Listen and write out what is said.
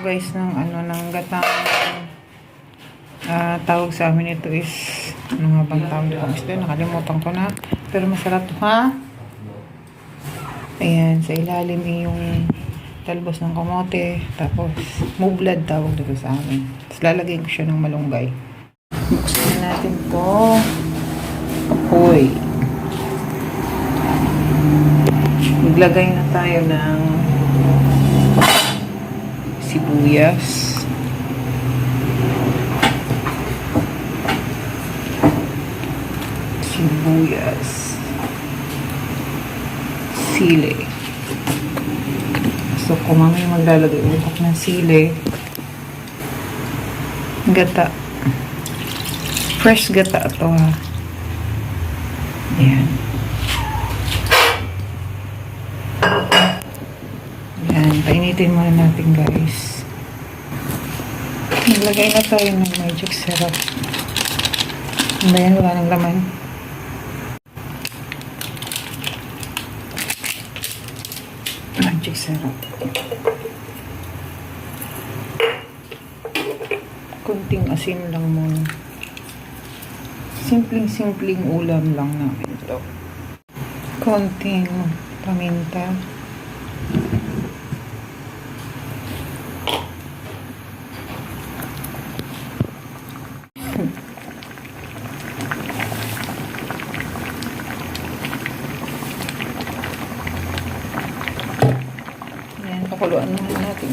Guys, ng ng gatang tawag sa amin ito is ano nga bang tawag ko isda, nakalimutan ko na, pero masarap to, ha. Ayan, sa ilalim yung talbos ng kamote, tapos mublad tawag dito sa amin, tapos lalagay ko siya ng malunggay. Buksan natin to. Apoy. Maglagay na tayo ng sibuyas. Sili. So, kung mamaya maglalagay ulit ako ng sili, gata. Fresh gata ito, ha. Ayan. Ayan. Painitin muna natin, guys. Naglagay na tayo ng magic syrup. Ano yan? Wala ng laman. Magic syrup. Kunting asin lang muna. Simpleng ulam lang namin ito. Konting paminta. Ayan, pakuluan muna natin.